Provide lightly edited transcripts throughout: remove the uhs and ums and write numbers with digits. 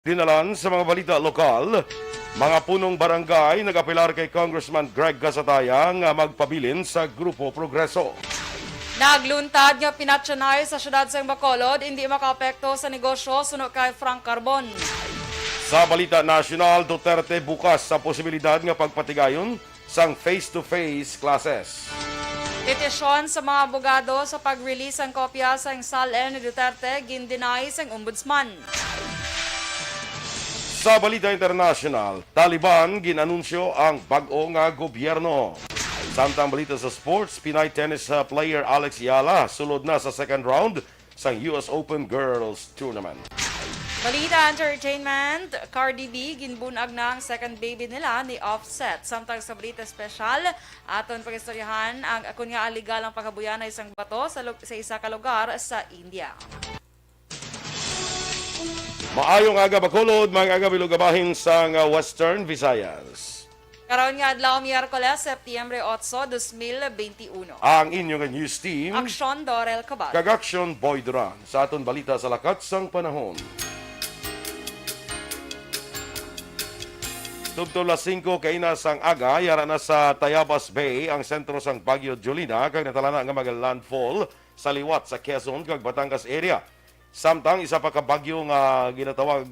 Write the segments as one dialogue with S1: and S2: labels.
S1: Dinalan sa mga balita lokal, mga punong barangay nag-apilar kay Congressman Greg Gasataya nga magpabilin sa Grupo Progreso.
S2: Nagluntad nga pinatsanay sa syudad sa Bacolod, hindi makaapekto sa negosyo sunod kay Frank Carbon.
S1: Sa balita nasyonal, Duterte bukas sa posibilidad nga pagpatigayon sang face-to-face classes.
S2: Petisyon sa mga abogado sa pag-release ang kopya sa SALN ni Duterte, gindinay sa ombudsman.
S1: Sa balita international, Taliban ginanunsyo ang bag-o nga gobyerno. Samtang balita sa sports, Pinay tennis player Alex Yala sulod na sa second round sa US Open Girls Tournament.
S2: Balita entertainment, Cardi B ginbunag na ang second baby nila ni Offset. Samtang sa balita special, aton pagistoryahan ang akon nga alegal ang pagkabuyan na isang bato sa isa ka lugar sa India.
S1: Maayong aga Bacolod, mga aga bilugabahin sa Western Visayas.
S2: Karon nga adlaw Miyerkules, Setyembre 8, 2021.
S1: Ang inyong news team,
S2: Aksyon Dorel Cabal.
S1: Kagaksyon Boy Duran, sa aton balita sa lakat sang panahon. Tugtog las 5 kaina sang aga, yara na sa Tayabas Bay, ang sentro sang Bagyo Julina, kag natalana nga mag-landfall sa liwat sa Quezon kag Batangas area. Samtang isa pa ka bagyo nga ginatawag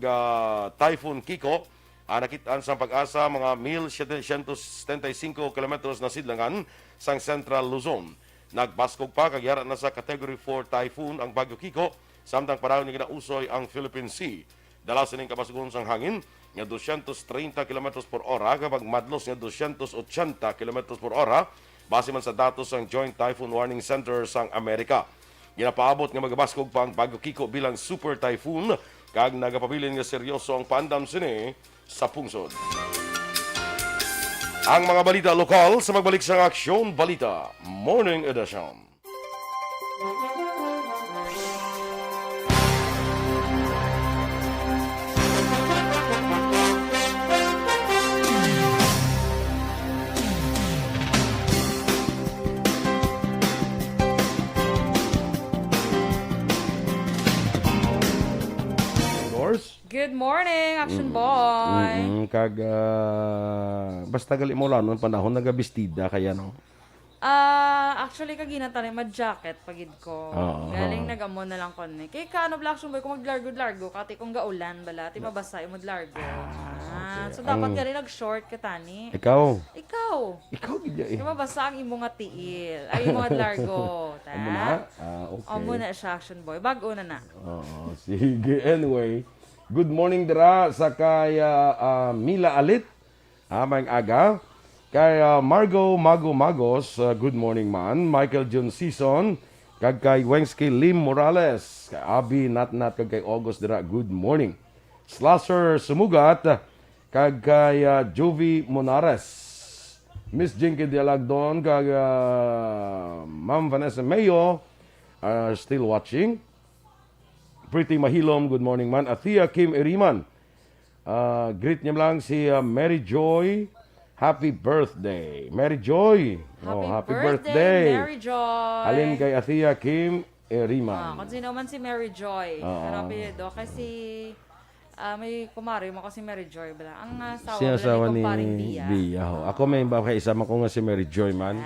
S1: Typhoon Kiko, nakitaan sa pag-asa mga 1,775 kilometros na sidlangan sang Central Luzon. Nagbaskog pa kag yara na sa Category 4 Typhoon ang Bagyo Kiko, samtang paraw ni ginausoy ang Philippine Sea. Dala sining kabasgon sang hangin nga 230 km per ora kapag madlos nga 280 km per ora base man sa datos sang Joint Typhoon Warning Center sang Amerika. Ginapaabot nga magabaskog pa ang Bagyo Kiko bilang super typhoon kag nagapabilin nga seryoso ang paandam sini sa pungsod. Ang mga balita lokal sa magbalik sa Aksyon Balita Morning Edition.
S2: Good morning, Action Boy.
S1: Basta gali mo lang noon panahon nagabistida kaya no.
S2: Actually kagina tani mag-jacket pagid ko.
S1: Oo.
S2: Galing nagamon na lang ko ni. Kay kano black Action Boy kung maglargo-largo kati kung gaulan bala, ti mabasa mo largo. So dapat gali nag-short ka tani.
S1: Ikaw
S2: Ikaw.
S1: gidya eh.
S2: Di mabasa ang imong nga tiil. Ay imong nga largo. Ta.
S1: Amo na? Okay.
S2: Amo na siya, Action Boy. Bago na na.
S1: Oo, sige. Anyway, good morning dira sa kay Mila Alit. May aga. Kay Margo Magos, good morning man. Michael John Season. Kag kay Wensky Lim Morales. Kay Abi Natnat kag kay August dira, good morning. Slasher Sumugat. Kag kay Jovi Monares. Miss Jinky Dialagdon. Kag Ma'am Vanessa Mayo. Still watching. Pretty Mahilom, good morning man. Athea Kim Eriman. Greet niya lang si Mary Joy. Happy birthday. Mary Joy. Happy birthday.
S2: Mary Joy.
S1: Alin kay Athea Kim Eriman.
S2: Kung sino man si Mary Joy. Ano apelyido? Kasi may kumari mo kasi Mary Joy. Bala. Ang
S1: Siya asawa ni
S2: kumparing Bia.
S1: Bia. Ako may baka isama ko nga si Mary Joy man.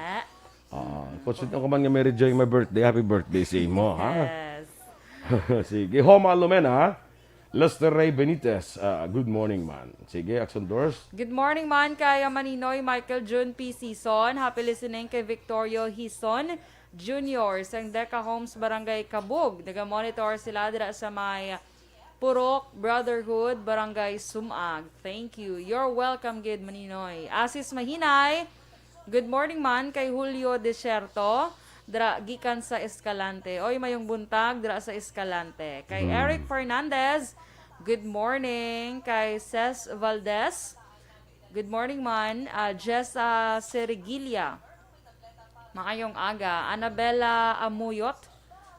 S1: Konsultan ko man nga Mary Joy my birthday. Happy birthday sa imo.
S2: Yes.
S1: Sige. Homa Lumena. Lester Ray Benitez. Good morning man. Sige, Action Doors.
S2: Good morning man kay Maninoy Michael June P. Season. Happy listening kay Victorio Hison Jr. sa Deca Homes Barangay Kabug. Naga-monitor sila dira sa may Purok Brotherhood Barangay Sumag. Thank you. You're welcome, good Maninoy. Asis Mahinay. Good morning man kay Julio Desierto. Dra gikan sa Escalante. Oy mayong buntag dra sa Escalante. Kay Eric Fernandez, good morning. Kay Ces Valdez, good morning man. Jessa Serigilia, maayong aga. Annabella Amuyot,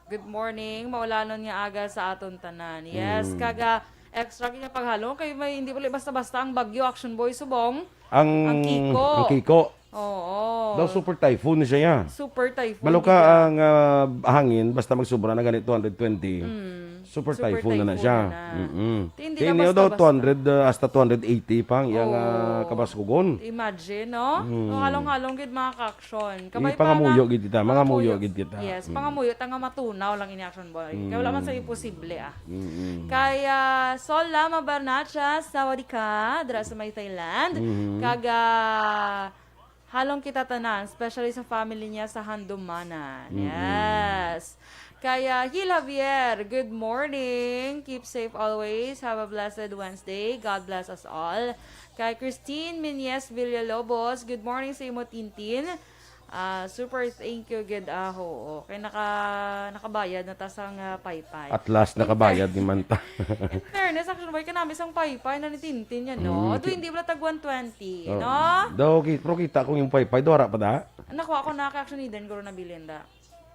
S2: good morning. Maulanon nga aga sa aton tanan. Yes, kaga extra kanya paghalo kay may hindi pala basta-basta ang bagyo, Action Boy subong. Ang Kiko.
S1: Ang Kiko.
S2: Oo.
S1: Daw super typhoon siya yan.
S2: Super typhoon.
S1: Balo ka ang hangin, basta magsubra na ganito 220. Super
S2: Super
S1: typhoon na
S2: typhoon
S1: siya.
S2: na. Hindi
S1: Kaya
S2: na
S1: niya daw
S2: basta-basta.
S1: 200 hasta 280 pang iyang
S2: Oo.
S1: kabaskugon.
S2: Imagine, no? Halong-halong gid mga ka-action.
S1: Pangamuyo gid kita, mga muyo gid kita.
S2: Yes, pangamuyo tanga matunaw lang ini action boy. Kaya wala man sa imposible ah.
S1: Mm-mm.
S2: Kaya Sola Mabarnacha, sawadika, dira sa may Thailand. Kaga halong kita tanan, especially sa family niya sa Handumanan. Yes. Kaya Gil Javier, good morning. Keep safe always. Have a blessed Wednesday. God bless us all. Kay Christine Minyes Villalobos, good morning sa imo Tintin. Super thank you gid aho. Kay nakabayad na tasang paypay.
S1: At last nakabayad ni Manta.
S2: In fairness, action boy ka namin isang paypay na ni Tintin yan, no? Ito hindi wala tag 120, no?
S1: Daw pero kita ko yung paypay dora pa da.
S2: Nakuha ko na ka-action ni Den, guro na bilinda.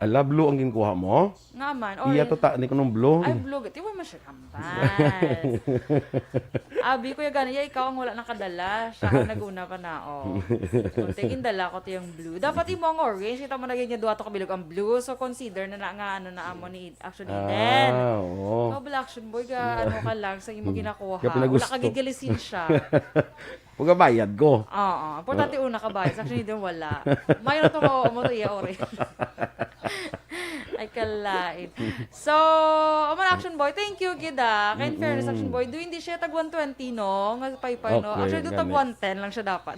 S1: Ala blue ang ginkuha mo.
S2: Nga man.
S1: Iya to ta ni kunong blue.
S2: Ay, blue. Di ba masya kambal? Abi ko yung gano'n, ikaw ang wala nakadala. Siya ang naguna pa na, oh. So, tingin dala ko to yung blue. Dapat yung mga orange, kita mo na ganyan, duwa to kabilog ang blue. So, consider na nga, ano na amo ni actually then.
S1: Oo.
S2: Oh, Black Action Boy, ano ka lang, sa imo ginakuha.
S1: Kaya
S2: Wala
S1: pinagusto.
S2: kagigilisin siya.
S1: Huwag bayad ko.
S2: Oo. Importante una ka ba? Actually, din wala. Mayroon to mo to iya orange. Ay, kalain. So, Aman Action Boy, thank you, Gida. Kaya in fairness, Action Boy, do hindi siya tag 120, no? Nga paypay, no?
S1: Okay,
S2: Actually, do tag
S1: ganit.
S2: 110 lang siya dapat.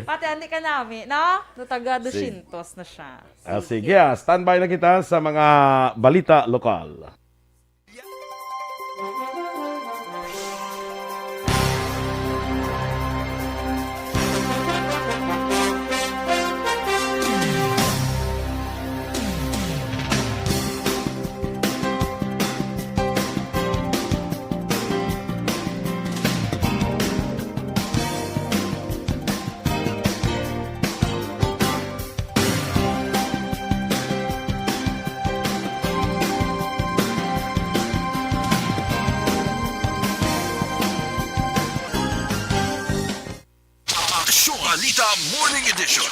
S2: Pati, hindi ka namin, no? Do taga 200 na siya.
S1: Sige, standby na kita sa mga balita lokal.
S3: Aksyon Balita Morning Edition.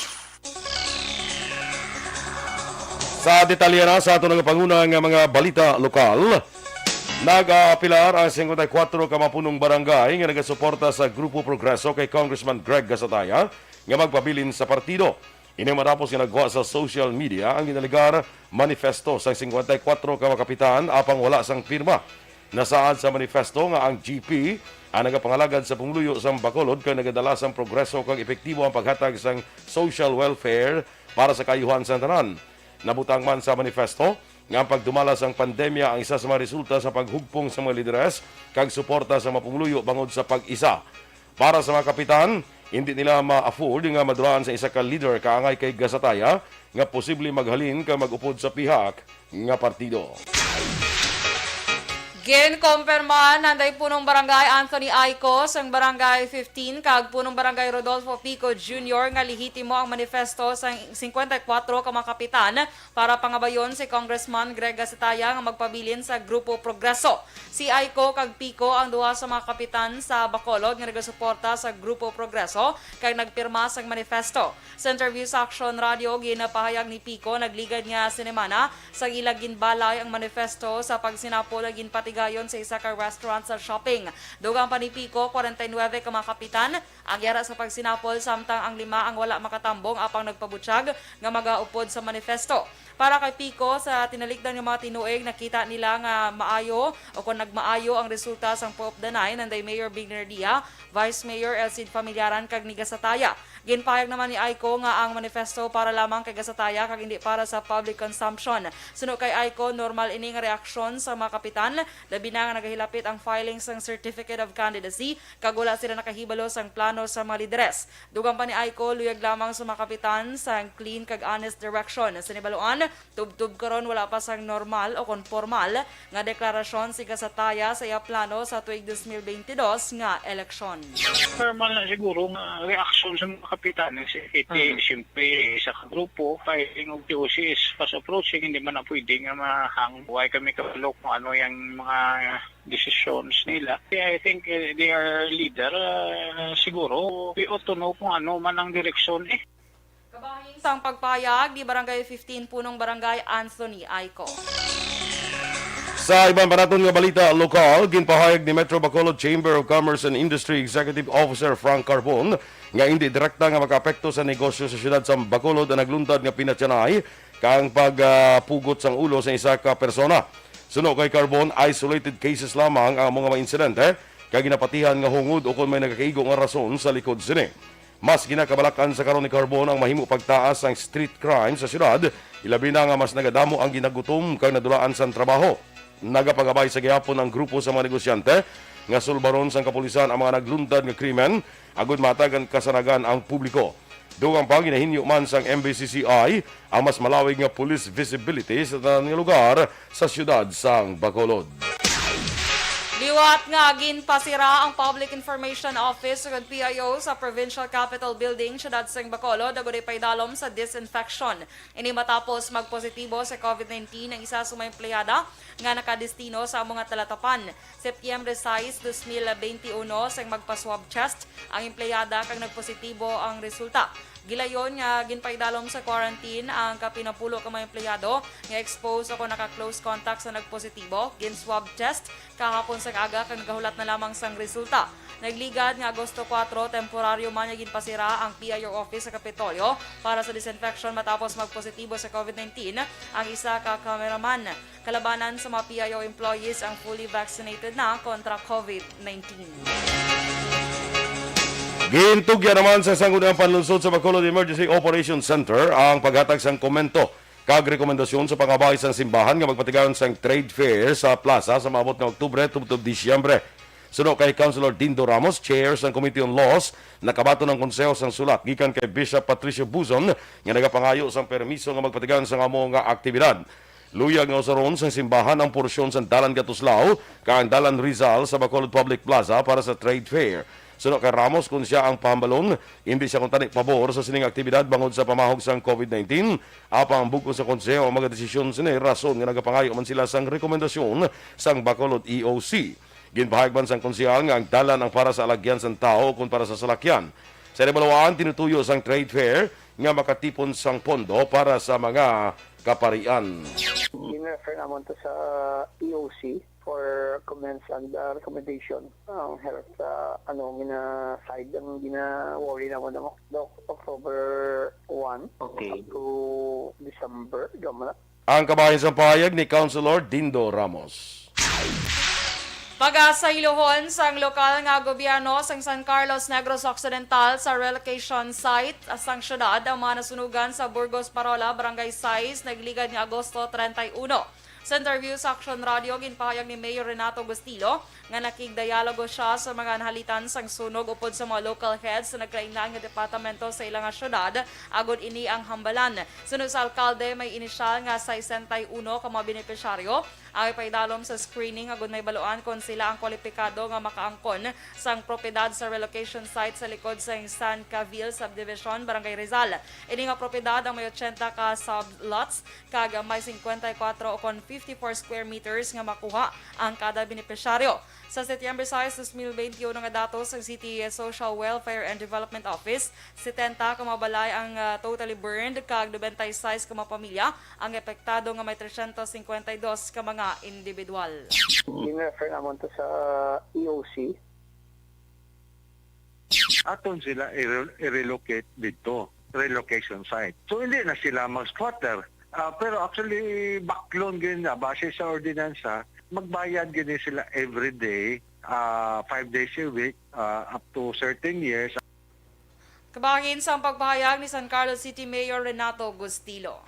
S1: Sa detalye na sa ato ng pangunang mga balita lokal, nag-apilar ang 54 kamapunong barangay nga nagasuporta sa Grupo Progreso kay Congressman Greg Gasataya nga magpabilin sa partido. Ini matapos nga nagwa sa social media ang ginaligar manifesto sa 54 kamakapitan apang wala sang pirma. Nasaad sa manifesto nga ang GP ang nagapangalagad sa pumuluyo sa Bacolod kay nagadala sang progreso kag epektibo ang paghatag sang social welfare para sa kayuhan sa tanan. Nabutang man sa manifesto nga ang pagdumalas ang pandemya ang isa sa mga resulta sa paghugpong sa mga lideres kag suporta sa mapumuluyo bangod sa pag-isa. Para sa mga kapitan, hindi nila ma-afford nga maduraan sa isa ka leader kaangay kay Gasataya nga posible maghalin ka mag-upod sa pihak nga partido.
S2: Ginkumpirma nanday punong barangay Anthony Aicos ang barangay 15 kag punong barangay Rodolfo Pico Jr. nga lihitimo ang manifesto sa 54 kamakapitan para pangabayon si Congressman Greg Gasataya nga magpabilin sa Grupo Progreso. Si Aico kag Pico ang duha sa mga kapitan sa Bacolod nga nagasuporta sa Grupo Progreso kag nagpirma sa manifesto. Sa interview sa Action Radio, ginapahayag ni Pico nagligad nga sinemana sa ilag ginbalay ang manifesto sa pagsinapol ag ginpatigayon sa isa ka restaurant sa shopping. Dugang pa ni Pico, 49 ka mga kapitan ang yara sa pagsinapol samtang ang 5 ang wala makatambong apang nagpabutsyag nga magaupod sa manifesto. Para kay Pico, sa tinalikdan ng mga tinuig, nakita nila nga maayo o kung nagmaayo ang resulta sa Pope the Nine, nanday Mayor Bigner Dia, Vice Mayor Elcid Familiaran kag ni Gasataya. Ginpahayag naman ni Aico nga ang manifesto para lamang kay Gasataya kag hindi para sa public consumption. Suno kay Aico, normal ining reaksyon sa mga kapitan, labi na nga nagahilapit ang filing sang Certificate of Candidacy kag wala sila nakahibalo sang plano sa mga lideres. Dugang pa ni Aico, luyag lamang sa mga kapitan sang clean kag honest direction. Sa nibaluan, tub-tub karon wala pa sang normal o konformal nga deklarasyon si Gasataya sa iya plano sa tuig 2022 nga eleksyon.
S4: Normal na siguro nga reaksyon sa mga kapitan. Siyempre, sa grupo, filing of theosis, fast approaching, hindi man na pwede nga mahang buhay kami kabalo kung ano yung mga decisions nila. I think they are leader. Siguro, we ought to know kung ano man ang direksyon
S2: Kabahin sang pagpayag di Barangay 15 punong Barangay Anthony Aico.
S1: Sa ibang banaton nga balita lokal, ginpahayag ni Metro Bacolod Chamber of Commerce and Industry Executive Officer Frank Carbon nga hindi direkta nga makaapekto sa negosyo sa siyudad sa Bacolod ang nagluntad nga pinatyanay kang pagpugot sang ulo sa isa ka persona. Suno kay Carbon, isolated cases lamang ang mga insidente kay ginapatihan nga hungod o kung may nagakaigo nga rason sa likod sini. Mas ginakabalakan sa karon ni Carbon ang mahimo pagtaas ng street crime sa siyudad, ilabi na nga mas nagadamo ang ginagutom kang nadulaan sa trabaho. Nagapagabay sa gihapon ang grupo sa mga negosyante nga sulbaron sang kapulisan ang mga nagluntad nga krimen agud matagan kasanagan ang publiko. Dugang pa ginahinyo man sang MBCCI ang mas malawig nga police visibility sa tanang lugar sa siyudad sang Bacolod.
S2: Liwat nga ginpasira ang Public Information Office ug PIO sa Provincial Capitol Building siyudad sang Bacolod agud paidalom sa disinfection. Ini matapos magpositibo sa COVID-19 ang isa sa mga empleyada nga nakadestino sa among talatapan. Setyembre 6, 2021 sang magpa-swab test ang empleyada kang nagpositibo ang resulta. Gilayon nga ginpaidalom sa quarantine ang kapinapulo ka mga empleyado nga expose ako naka-close contact sa nagpositibo, gin-swab test kahapon sa aga kang nagahulat na lamang sang resulta. Nagligad nga Agosto 4, temporaryo man nga ginpasira ang PIO office sa Kapitolyo para sa disinfection matapos magpositibo sa COVID-19 ang isa ka cameraman. Kalabanan sa mga PIO employees ang fully vaccinated na kontra COVID-19.
S1: Gintugya naman sa sangguniang panlunsod sa Bacolod Emergency Operations Center ang paghatag sang komento kag rekomendasyon sa pangabay sang simbahan nga magpatigayon sang trade fair sa plaza sa maabot nga Oktubre tubtob Disyembre. Suno kay Councilor Dindo Ramos, Chair sang Committee on Laws, nakabato ng konseho sang sulat gikan kay Bishop Patricio Buzon nga nagapangayo sang permiso nga magpatigayon sang amo nga aktibidad. Luyag nga usaron sang simbahan ang porsyon sang Dalan Gatuslao kang Dalan Rizal sa Bacolod Public Plaza para sa trade fair. Suno kay Ramos kung siya ang pambalon, hindi siya kuntani pabor sa sining aktibidad bangod sa pamahog sang COVID-19. Apang buko sa konseho ang mga desisyon sini rason nga nagapangayo man sila sang rekomendasyon sang Bacolod EOC. Ginpahayag man sang konsehal nga ang dalan ang para sa alagyan sang tao kung para sa salakyan. Sa rebalawaan tinutuyo sang trade fair nga makatipon sang pondo para sa mga kaparian.
S5: In-refer naman to sa EOC for comments and recommendation. Ang health side ang gina-worry naman ng October 1 up to December.
S1: Ang kabahin sa pahayag ni Councilor Dindo Ramos.
S2: Pag-asailuhon sang lokal nga gobyerno sang San Carlos Negros Occidental sa relocation site sang syudad ang mga nasunugan sa Burgos Parola, Barangay 6, nagligad nga Agosto 31. Sa interview sa Action Radio, ginpahayag ni Mayor Renato Gustilo nga nakigdialogo siya sa mga nahalitan sang sunog upod sa mga local heads sa nagkainaan nga departamento sa ilang syudad, agod ini ang hambalan. Sunod sa alkalde, may inisyal nga 61 ka mga benepisyaryo ang ipaidalom sa screening agud may baluan kung sila ang kwalipikado nga makaangkon sang propiedad sa relocation site sa likod sa San Cavil Subdivision, Barangay Rizal. Ini nga propiedad ang may 80 ka sublots kag may 54 o kon 54 square meters nga makuha ang kada benepisyaryo. Sa Setyembre 6, 2021 nga datos sa City Social Welfare and Development Office, 70 ka mabalay ang totally burned kag 96 ka mga pamilya ang epektado nga may 352 ka mga individual.
S5: In-refer naman to sa EOC.
S6: Aton sila i-relocate dito, relocation site. So hindi na sila mag-squatter. Pero actually, backloan ganyan na, base sa ordinansa, magbayad ganyan sila every day, 5 days a week, up to certain years.
S2: Kabangin sa pagpahayag ni San Carlos City Mayor Renato Gustilo.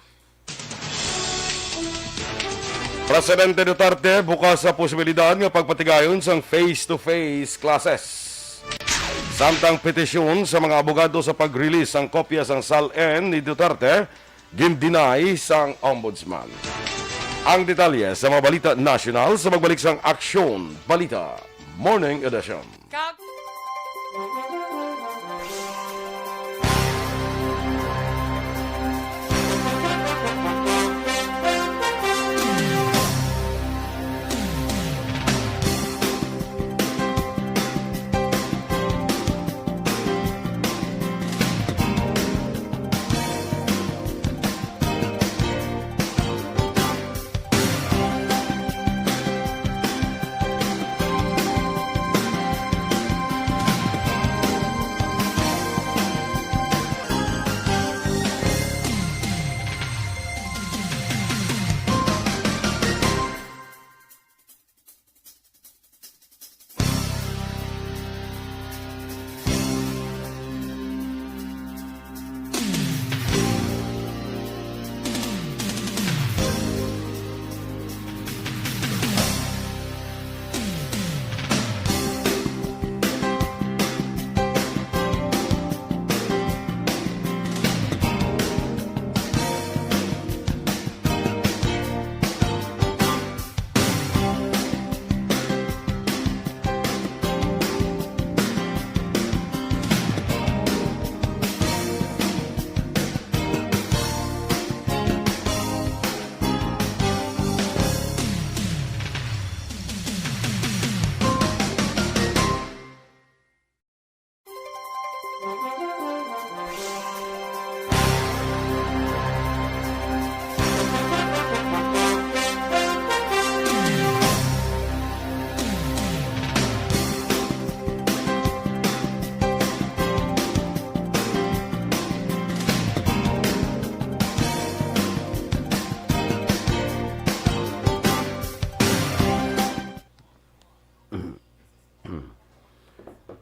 S1: Presidente Duterte bukas sa posibilidad nga pagpatigayon sang face-to-face classes. Samtang petisyon sa mga abogado sa pag-release ang kopya sang SALN ni Duterte, gindinay sang ombudsman. Ang detalye sa mga balita national sa magbalik sang Aksyon Balita Morning Edition.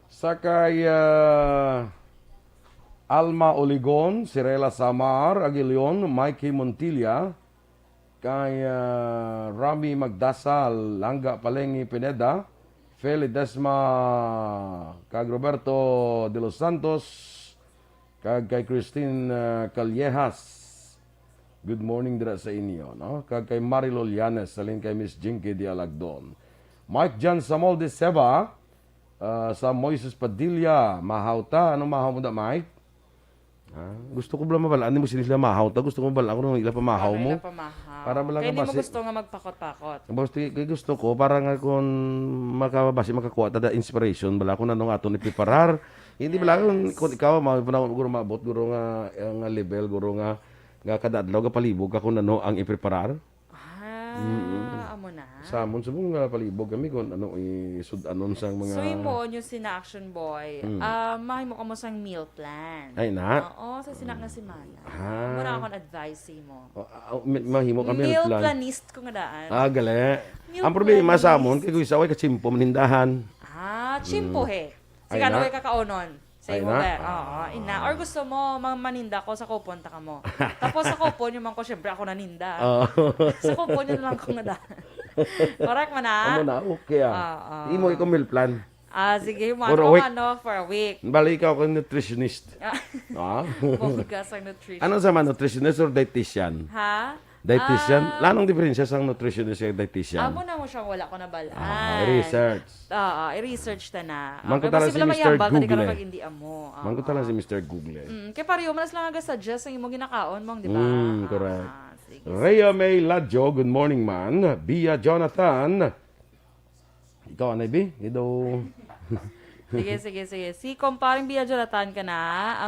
S1: Sa kay Alma Oligon, Sirela Samar, Aguilion, Mikey Montilla, kay Rami Magdasal, Langga Palengi Pineda, Feli Desma, kag Roberto de los Santos, kag kay Christine Callejas. Good morning dira sa inyo, no? Kag kay Marilo Llanes, salin kay Miss Jinky de Alagdon. Mike Jan Samol de Seba, sa Moises Padilla, mahaw ta. Anong mahaw mo da, Mike? Gusto ko ba mabalaan? Hindi mo sinila mahaw ta. Gusto ko mabalaan ko nung ila pa mahaw mo.
S2: Ila pamahaw.
S1: Para ba lang
S2: Kaya hindi mo
S1: kabasi-
S2: gusto nga magpakot-pakot.
S1: Gusto ko, para nga kung makakuha ta da inspiration, bala ko na nung ato ni piparar. Hindi bala kung ikaw, guro maabot, guro nga level, guro nga kadadlaw, palibog ako na no ang ipreparar.
S2: Amo na.
S1: Sa amon subong nga palibog kami kung ano isudanon sang mga
S2: So, mo yung sina Action Boy, mahimo ka mo sang meal plan.
S1: Ay na.
S2: Oo, sa sinak na simana.
S1: Ah.
S2: Muna akong advice mo.
S1: Mahimo kami
S2: Meal
S1: plan.
S2: planist ko nga daan.
S1: Gali.
S2: Meal
S1: Ang problema
S2: planist.
S1: sa amon kay kuy saway ka chimpo manindahan.
S2: Chimpo he.
S1: Ay
S2: Sige, ano
S1: na.
S2: kay kakaonon? Sa
S1: Ay
S2: imo
S1: na.
S2: ba? Oo, ina. Or gusto mo, maninda ko sa kupon ta ka mo. Tapos sa kupon, yung man ko, syempre ako naninda. Sa kupon, yun lang ko nga daan. Correct man
S1: Amo na okay Imo ikaw meal plan.
S2: Sige, mo
S1: For a week.
S2: for a week.
S1: Bali ikaw ka nutritionist. Ah.
S2: Bugas ang nutrition.
S1: Ano sa man nutritionist or dietitian?
S2: Ha?
S1: Dietitian? Lanong diferensya sa nutritionist at dietitian?
S2: Amo na mo siyang wala ko na balaan.
S1: Research.
S2: I-research ta na.
S1: Mangko tala si
S2: posible
S1: Mr.
S2: mayambal, tadi ka
S1: Google.
S2: na pag hindi amo.
S1: Mangko tala si Mr. Google.
S2: Kaya pareho, manas lang aga-suggest ang imong ginakaon mong, di ba?
S1: Correct.
S2: Sige.
S1: Rhea May Ladjo, good morning man. Bia Jonathan. Ikaw anay bi?
S2: Sige. Si Komparing Bia Jonathan ka na.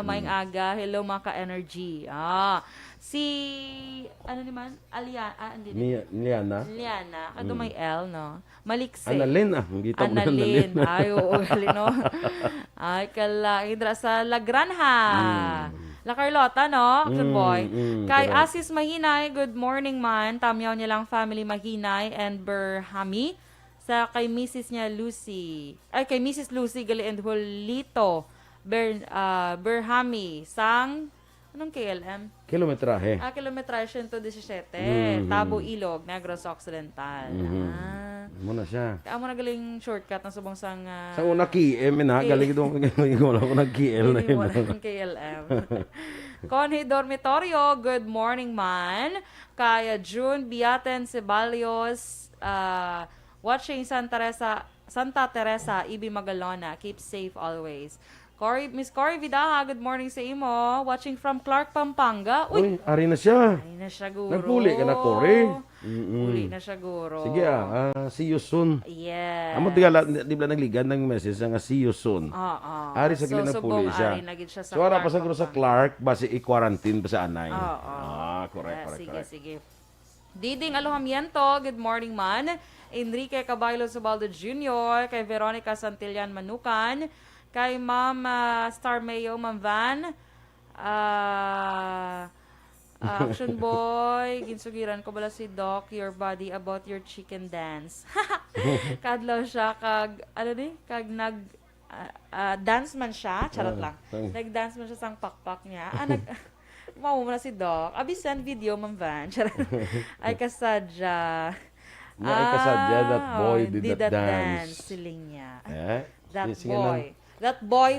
S2: Amayng aga. Hello, mga ka-energy. Si, ano naman? Hindi.
S1: Liana.
S2: Liana. Ano may L, no? Malikse.
S1: Annalyn hindi tawag na
S2: Annalyn. Ay, oo, no? Ay, Indra sa La Granja. La Carlota, no? Action boy. Kay
S1: correct.
S2: Asis Mahinay, good morning man. Tamyaw niya lang family Mahinay and Berhami. Sa kay Mrs. niya Lucy. Ay, kay Mrs. Lucy Gali and Julito. Berhami. Sang, anong KLM?
S1: Kilometrahe.
S2: Kilometraje 117. Tabo Ilog, Negros Occidental.
S1: Muna siya.
S2: Kaya mo nagaling shortcut na subong sang...
S1: Sa una KM na, galing ito wala ko nag-KL na
S2: hindi mo
S1: yun.
S2: lang KLM. Connie Dormitorio, good morning man. Kaya June Biaten Ceballos, watching Santa Teresa, Ibi Magalona. Keep safe always. Miss Cory Vidaha, good morning sa imo. Watching from Clark, Pampanga.
S1: Uy, ari na siya.
S2: Ay na siya, guro.
S1: Nagpuli ka na, Cory.
S2: Puli na siya, guro.
S1: Sige see you soon.
S2: Yes.
S1: Amo di ba nagligan ng message nga see you soon. Ari sa gilid ng puli siya.
S2: Ari na gid siya sa
S1: So ara pa
S2: Clark,
S1: sa guro sa
S2: Pampanga.
S1: Clark, basi i-quarantine pa sa anay. Correct.
S2: Sige. Diding Alojamiento, good morning man. Enrique Caballo Subaldo Jr., kay Veronica Santillan Manukan, kay Ma'am Star Mayo, Ma'am Van, Action Boy, ginsugiran ko bala si Doc, your body about your chicken dance. Kadlaw siya, dance man siya, charot lang. Nag-dance man siya sang pakpak niya. Mau mo na si Doc. Abi send video, Ma'am Van. Charot. Ay kasadya.
S1: Ay kasadya, that boy did that dance.
S2: Siling niya.
S1: That
S2: That boy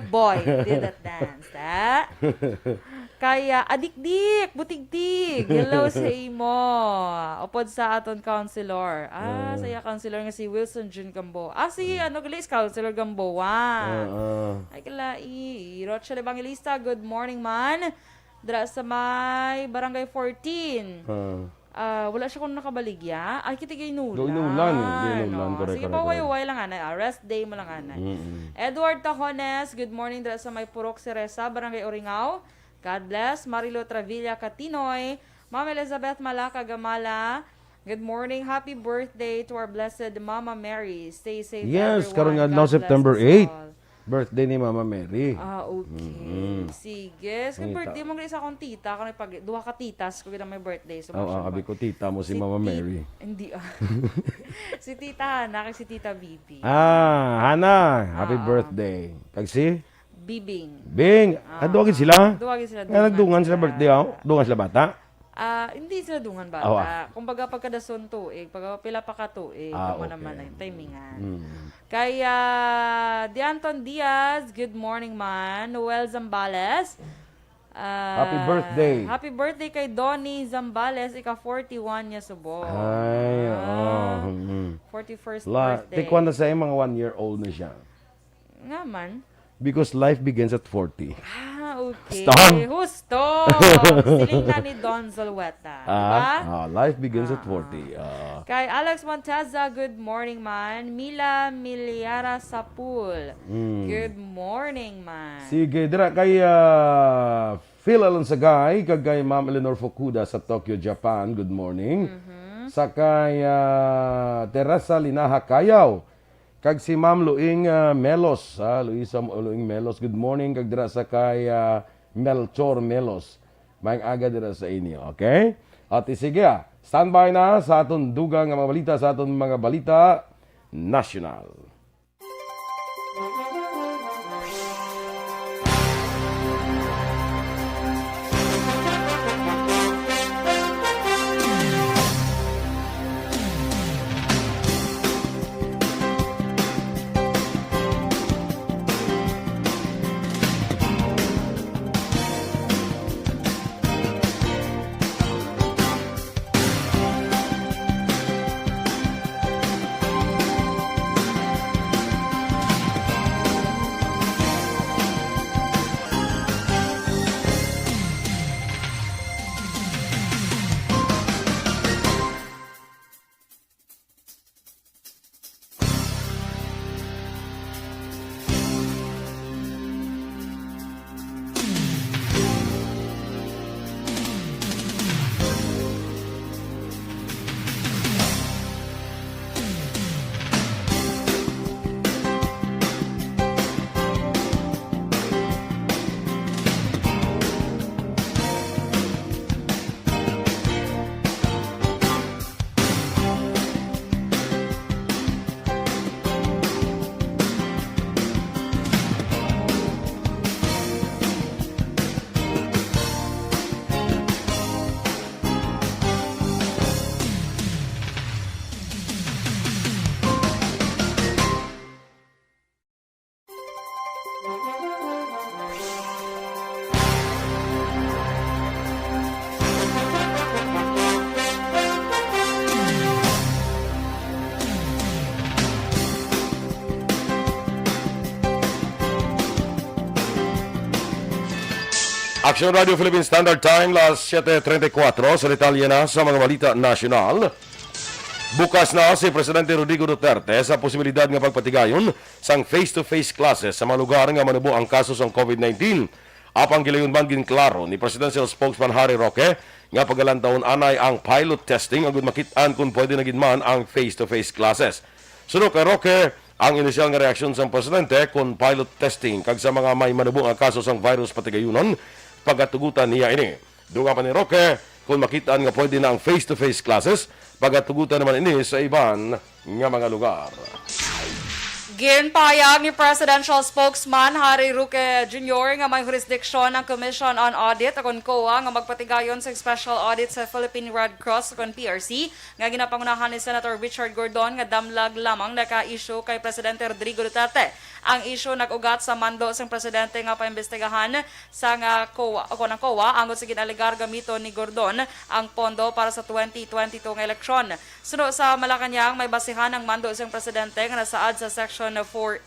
S2: did that dance. Kaya, adikdik, butigdig. Hello sa imo. Upod sa aton counselor. Saya counselor nga si Wilson Jun Gambo. Si, galis, counselor Gamboa. Ay, kalai. Rocha Evangelista, good morning man. Dra sa may Barangay 14. Wala siya kung nakabaligya. Ay, kita ginulan.
S1: Ginulan. Correct.
S2: Sige, paway-way lang anay. Rest day mo lang anay. Edward Tajones, good morning dra sa may Purok Seresa, Barangay Oringao. God bless. Marilo Travilla Catinoy. Ma'am Elizabeth Malaka Gamala. Good morning. Happy birthday to our blessed Mama Mary. Stay safe,
S1: Yes,
S2: everyone.
S1: karon nga
S2: God
S1: now
S2: bless
S1: September
S2: us
S1: 8.
S2: all.
S7: Birthday ni Mama Mary.
S2: Okay. Sige. Sa birthday mo isa akong tita, duha ka titas ko may birthday. So,
S7: Oo, abi ko tita mo si Mama Mary.
S2: Hindi si Tita Hana kay si Tita Bibi.
S7: Hana, happy birthday. Kag si
S2: Bibing.
S7: Bing, duwagin sila.
S2: Duwagin sila.
S7: Kaya nagdungan sila birthday, dungan sila bata.
S2: Hindi sila dungan bata.
S7: Oh,
S2: Kumbaga pagkadason tuig, pagka pila pa ka tuig,
S7: okay.
S2: naman ang timingan. Kaya Dianton Diaz, good morning man. Noel Zambales.
S7: Happy birthday.
S2: Happy birthday kay Donnie Zambales, ika 41 niya subo.
S7: Ay,
S2: 41st
S7: La,
S2: birthday.
S7: tikwan na sa mga 1-year-old na siya.
S2: Nga man.
S7: Because life begins at 40.
S2: Okay.
S7: Stop.
S2: Husto. Siling na ni Don Zalweta. Diba?
S7: Life begins at 40.
S2: Kay Alex Monteza, good morning man. Mila Miliara Sapul, good morning man.
S7: Sige, dira kay Phil Alonsagay, kag kay Ma'am Eleanor Fukuda sa Tokyo, Japan. Good morning. Sa kay Teresa Linaha Kayaw. Kag si Ma'am Luing Melos, Luisa Luing Melos. Good morning kag dira sa kay Melchor Melos. Maayong aga dira sa inyo, okay? At sige, standby na sa aton dugang nga mga balita sa aton mga balita national. Action Radio Philippine Standard Time, last 7:34 sa detalye na sa mga balita nasyonal. Bukas na si Presidente Rodrigo Duterte sa posibilidad nga pagpatigayon sang face-to-face classes sa mga lugar nga manubo ang kaso sa COVID-19. Apang gilayon man ginklaro ni Presidential Spokesman Harry Roque nga pagalantaon anay ang pilot testing agud makit-an kung pwede na gid man ang face-to-face classes. Sunod kay Roque, ang inisyal nga reaksyon sa Presidente kung pilot testing kag sa mga may manubo ang kaso sang virus patigayunon pagatugutan niya ini. Duga pa ni Roque, kung makitaan nga pwede na ang face-to-face classes, pagatugutan naman ini sa iban nga mga lugar.
S2: Ginpahayag ni Presidential Spokesman Harry Roque Jr. nga may jurisdiksyon ng Commission on Audit akon COA nga magpatigayon sa special audit sa Philippine Red Cross akon PRC nga ginapangunahan ni Senator Richard Gordon nga damlag lamang naka-issue kay Presidente Rodrigo Duterte. Ang issue nag-ugat sa mando sang presidente nga paimbestigahan sa nga COA o ng COA angot sa ginaligar gamito ni Gordon ang pondo para sa 2022 nga eleksyon. Sunod sa Malacanang may basihan ang mando sang presidente nga nasaad sa section 48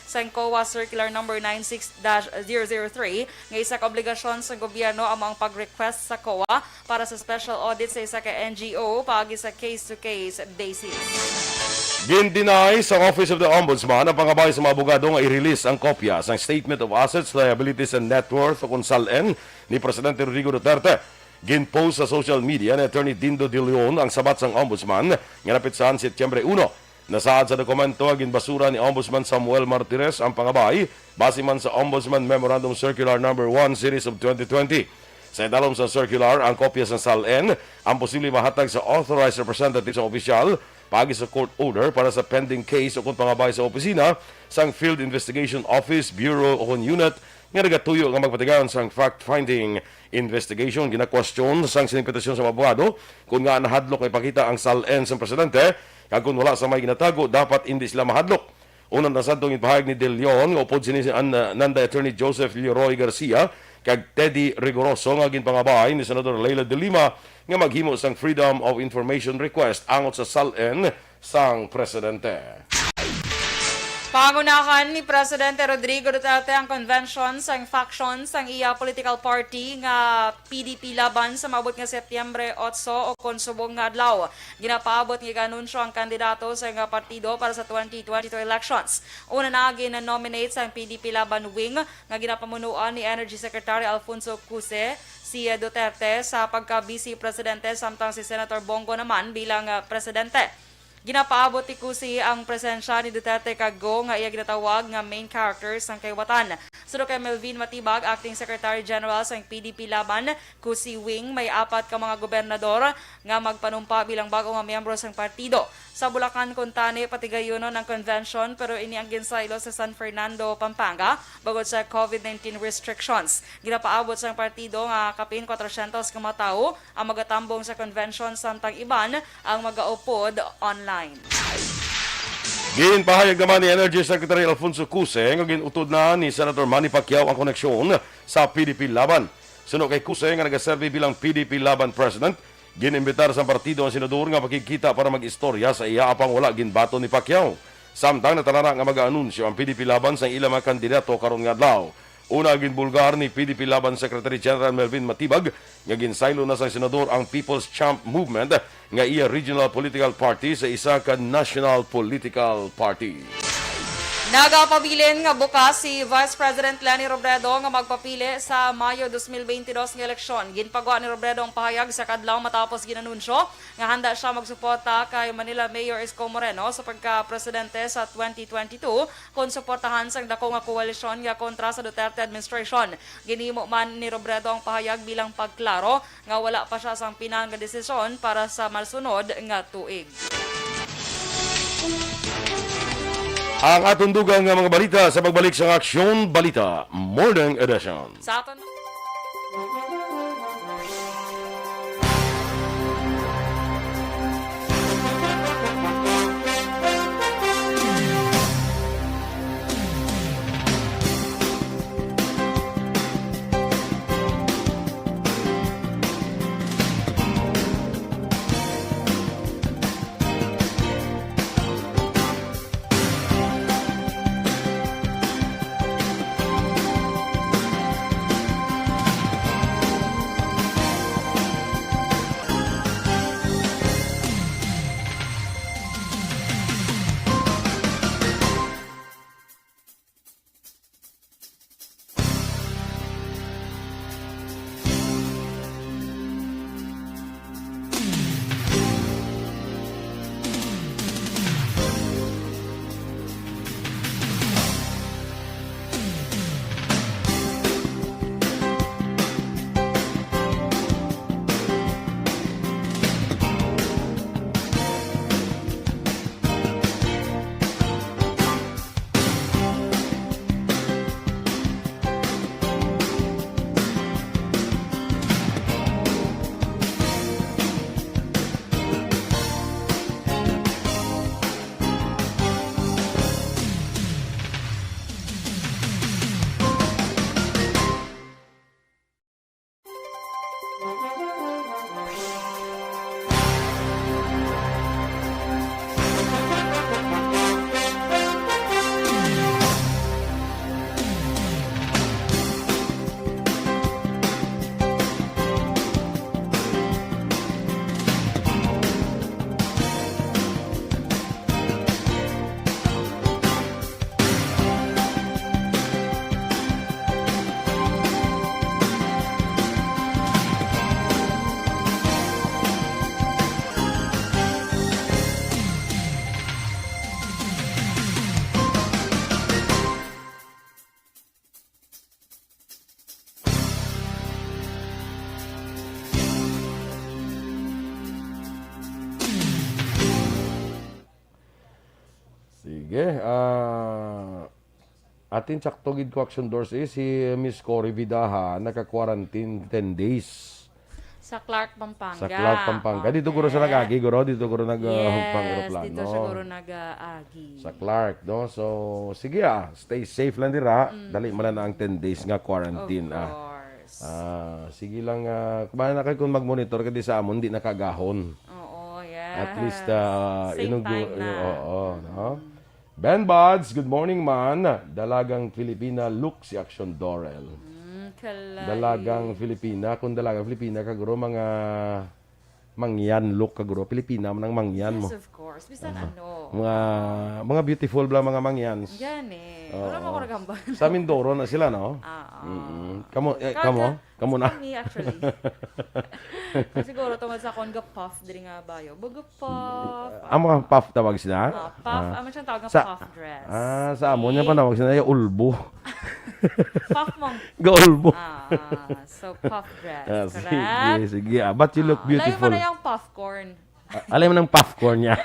S2: sa COA Circular number 96-003 nga isa ka obligasyon sa gobyerno ang pag-request sa COA para sa special audit sa isa ka NGO paagi sa case-to-case basis.
S1: Gindinay sa Office of the Ombudsman ang pangabay sa mga abogado nga i-release ang kopya sa Statement of Assets, Liabilities and Net Worth o kung SALN ni Presidente Rodrigo Duterte. Ginpost sa social media ni Attorney Dindo De Leon ang sabat sang Ombudsman nga napitsahan Setyembre 1.
S7: Nasaad sa dokumento agin basura ni Ombudsman Samuel Martires ang pangabay base man sa Ombudsman Memorandum Circular No. 1 Series of 2020. Sa idalom sa circular, ang kopya sa SALN ang posibleng mahatag sa authorized representative sa opisyal pagi sa court order para sa pending case o kung pangabay sa opisina sang Field Investigation Office, Bureau o kung unit nga nagatuyo nga magpatigayon sang fact-finding investigation. Ginakwestiyon sang sinimpetasyon sa mga abogado kung nga nahadlok ay pakita ang SALN sa presidente kag kung wala sa may ginatago, dapat hindi sila mahadlok. Unang nasantong ipahayag ni De Leon, upod si Nanda Attorney Joseph Leroy Garcia, kag Teddy Rigoroso nga ginpangabay ni Senador Leila de Lima nga maghimo sang Freedom of Information request angot sa SALN sang presidente.
S2: Pangunahan ni Presidente Rodrigo Duterte ang convention sang faction sang iya political party nga PDP laban sa maabot nga Setyembre 8 o konsubong nga adlaw. Ginapaabot nga anunsyo ang kandidato sa nga partido para sa 2022 elections. Una na gina-nominate sang PDP laban wing nga ginapamunuan ni Energy Secretary Alfonso Cuse si Duterte sa pagka-vice presidente samtang si Senator Bongo naman bilang presidente. Ginapaabot ni Cusi ang presensya ni Duterte Cago nga iya ginatawag nga main characters ng kaywatan. Sudo kay Melvin Matibag, Acting Secretary General sa PDP Laban, Cusi Wing, may 4 ka mga gobernador nga magpanumpa bilang bago nga miyembro sang partido. Sa Bulacan, Contane, patigayonon ng convention pero ini ang ginsaylo sa San Fernando, Pampanga, bagod sa COVID-19 restrictions. Ginapaabot sang partido nga kapin 400 ka mga tao ang magatambong sa convention samtang iban ang magaupod online.
S7: Ginpahayag naman ni Energy Secretary Alfonso Cuse nga ginutod na ni Senator Manny Pacquiao ang koneksyon sa PDP Laban. Suno kay Cuse nga nagaserve bilang PDP Laban President, ginimbitar sa partido ang senador nga makikita para mag-istorya sa iya apang wala ginbato ni Pacquiao. Samtang natanara nga mag-anunsyo ang PDP Laban sa ilang mga kandidato karon nga adlaw. Una ginbulgar ni PDP Laban Secretary General Melvin Matibag nga ginsaylo na sa senador ang People's Champ Movement nga iya regional political party sa isa ka national political party.
S2: Nagapabilin nga bukas si Vice President Leni Robredo nga magpapili sa Mayo 2022 nga eleksyon. Ginpagawa ni Robredo ang pahayag sa kadlaw matapos ginanunsyo nga handa siya magsuporta kay Manila Mayor Isko Moreno sa pagka-presidente sa 2022 kung suportahan sang dako nga koalisyon nga kontra sa Duterte administration. Ginimo man ni Robredo ang pahayag bilang pagklaro nga wala pa siya sang pinang nga desisyon para sa malsunod nga tuig.
S7: Ang atong dugang nga mga balita sa pagbalik sa Aksyon Balita Morning Edition.
S2: Sa aton
S7: Sige. Atin saktogid ko action doors si Miss Cory Vidaha naka-quarantine 10 days
S2: Sa Clark, Pampanga.
S7: sa Clark, Pampanga. Dito guro sa nag-agi, guro. Dito guro nag-hugpang
S2: Yes,
S7: aeroplano.
S2: dito siguro nag-agi.
S7: Sa Clark, no? So, sige stay safe lang dira. Dali mo na ang 10 days nga
S2: Of
S7: quarantine.
S2: course.
S7: Sige lang, kumain na kayo kung mag-monitor ka di sa amon, di nakagahon.
S2: Oo, yes.
S7: At least,
S2: Same time na.
S7: Oo, no? Ben Buds, good morning man. Dalagang Filipina look si Action Dorel.
S2: Kalay.
S7: Dalagang Filipina, kung dalagang Filipina kaguro mga mangyan look kaguro. Pilipina man ang mangyan mo.
S2: Yes, of course. Bisan ano.
S7: Mga beautiful bla mga mangyans.
S2: Yan eh. Wala mo ako nagambal.
S7: Sa Mindoro na sila, no? Kamo na.
S2: Me actually. Siguro tungod sa akong puff diri nga bayo. Baga puff.
S7: Ang mga puff tawag sila?
S2: Puff. Ano siyang tawag nga
S7: Sa-
S2: puff dress.
S7: Sa amon niya pa tawag sila yung ulbo.
S2: Puff mong.
S7: Gaulbo.
S2: So puff dress.
S7: Sige,
S2: Correct?
S7: sige. But you look
S2: Layo
S7: beautiful.
S2: mo na yung popcorn.
S7: Alam mo ng popcorn niya.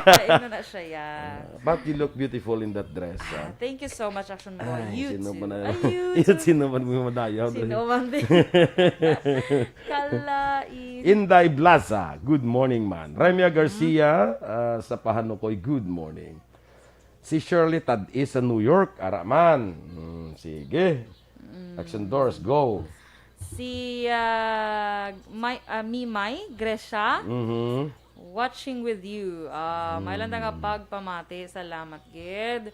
S2: Layo na siya yan.
S7: But you look beautiful in that dress.
S2: Thank you so much, Action Boy.
S7: Ay,
S2: You
S7: sino
S2: too.
S7: ba na
S2: Ay, you
S7: yun? Sino ba mo madayaw?
S2: Sino man din. Kalait.
S7: Inday Blaza, good morning man. Remia Garcia, sa Pahanukoy, good morning. Si Shirley Tad is sa New York, Araman. Sige. Action doors, go.
S2: Si Mimay Gresha, watching with you. May lang nga pagpamati. Salamat, Gid.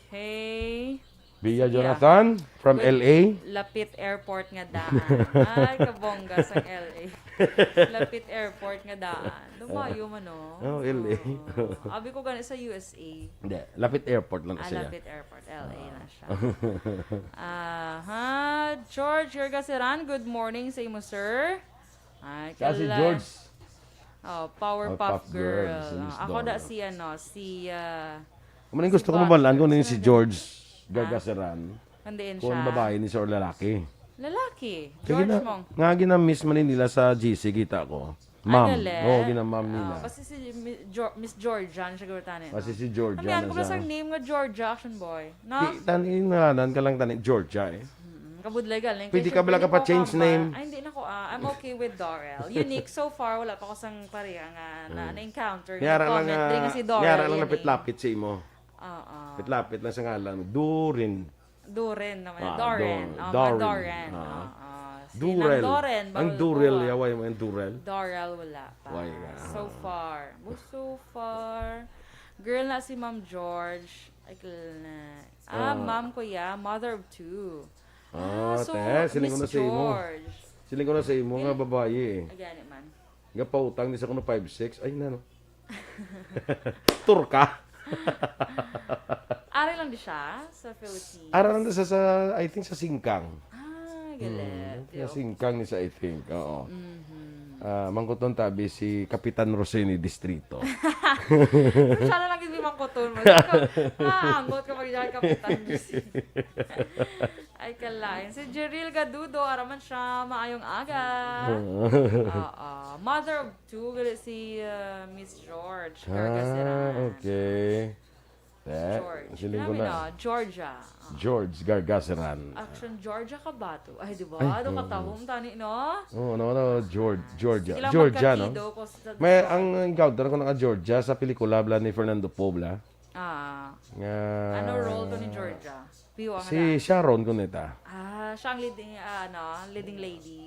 S2: Okay.
S7: Bia Jonathan, from LA.
S2: Lapit Airport nga daan. Ay, kabongga sa LA. Lapit Airport nga daan. Lumayo man, no?
S7: Oh, LA.
S2: Abi ko gani sa USA.
S7: Hindi, Lapit Airport lang siya.
S2: Lapit Airport, LA na siya. George Gergasiran, good morning sa imo, sir. Ay,
S7: Siya si
S2: kala-
S7: George.
S2: Powerpuff
S7: Puff Girl,
S2: Girl.
S7: si Miss
S2: Ako
S7: Dora.
S2: si
S7: Kung gusto ko mabalaan kung si George Gargaseran,
S2: kandiin
S7: kung
S2: siya.
S7: babae ni or lalaki.
S2: Lalaki.
S7: Sige
S2: George
S7: na,
S2: Mong.
S7: nga ginamiss man nila sa GC, kita ko. Ma'am.
S2: galit.
S7: Oo, ginamam nila.
S2: Kasi si Miss Georgia, ano siguro tanin.
S7: Kasi si Georgia
S2: Ano yan,
S7: na
S2: kung
S7: siya.
S2: sa name nga Georgia, Action Boy. No?
S7: Tanin nalanan ka lang tanin, Georgia eh.
S2: Kabudlay galing.
S7: Pwede
S2: Kaya
S7: ka bala
S2: syempre,
S7: ka pa
S2: hindi ko
S7: change
S2: kamba.
S7: name?
S2: Ay, hindi na ko. I'm okay with Dorel. Unique so far, wala pa ko sang pareha nga na-encounter.
S7: Niyara lang
S2: Comment din nga si Dorel.
S7: niyara lang
S2: yan
S7: lapit-lapit sa imo.
S2: Oo.
S7: Lapit lang sa ngalan. Durin.
S2: Doren naman.
S7: Ah,
S2: Doren.
S7: Doren.
S2: Doren.
S7: Ah.
S2: Sinang
S7: Durel.
S2: Doren.
S7: Ang Durel, yaway mo yung Durel.
S2: Dorel wala pa.
S7: Why nga?
S2: So far. Girl na si Ma'am George. Ay, ma'am ko ya. Mother of two.
S7: Siling ko na sa imo.
S2: George.
S7: Siling ko na sa imo nga babae eh.
S2: Agani man.
S7: Nga pautang ni sa kuno 5'6". Ay na no. Turka.
S2: Ari lang di siya sa Philippines.
S7: Ara lang sa I think sa Singkang.
S2: Galit.
S7: Sa Singkang ni sa I think. Oo. Mangkuton tabi si Kapitan Roseni Distrito.
S2: Siya na lang yung bimangkoton mo. Anggot ka mag-iyan kapitan mo Ay, kalain. Si Jeril Gadudo, araman siya, maayong aga. Mother of two, galit si Miss George.
S7: Okay.
S2: George.
S7: Siling ko na.
S2: Georgia.
S7: George Gargaseran.
S2: Action Georgia ka ba to? Ay, di ba? Ano katahom tani, no?
S7: No, Georgia.
S2: Sila
S7: Georgia, no?
S2: magkakido ko sa...
S7: May ang encounter ko naka Georgia sa pelikula bla ni Fernando Pobla. Nga
S2: Ano role to ni Georgia? Piwa nga
S7: si Sharon Cuneta.
S2: siya ang leading, leading lady.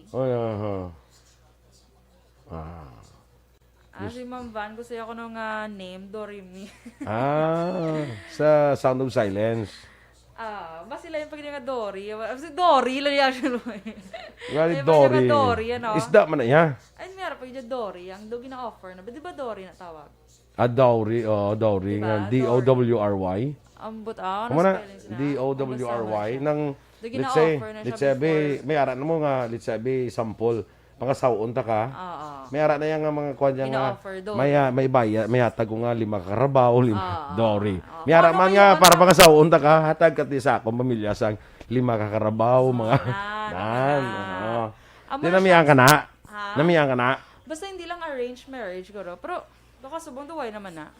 S2: Si Ma'am Van, gusto ako nung name, Dorimi.
S7: Sa Sound of Silence.
S2: Mas sila yung pag nga Dory. Si Dory, lang yan siya.
S7: Nga ni
S2: Ay,
S7: Dory.
S2: mga Dory, ano?
S7: Isda man na niya.
S2: Ay, meron pa yung Dory. Ang dogi na offer na. Di ba Dory na tawag?
S7: Dory. Dory.
S2: Diba?
S7: Nga D-O-W-R-Y.
S2: Ambot,
S7: Ano na?
S2: spelling sila?
S7: D-O-W-R-Y.
S2: Ang
S7: Nang,
S2: Dogi
S7: let's
S2: na
S7: say,
S2: offer na siya
S7: let's say,
S2: before.
S7: may aran mo nga, let's say, sample. Pangasawon ta ka. May ara na yan nga mga kwan nga
S2: Ina-offer, Dory.
S7: may bayad may hatag ko nga 5 karabaw, 5 Dory. May ara
S2: Ano
S7: man
S2: kayo,
S7: nga
S2: ano?
S7: para pangasawon ta ka hatag kat sa akong pamilya sang 5 ka karabaw mga nan.
S2: Amo
S7: Di
S2: na
S7: namiyan ka na.
S2: Ha?
S7: Namiyan ka na.
S2: Basta hindi lang arranged marriage, guro. Pero, baka subong duway naman na.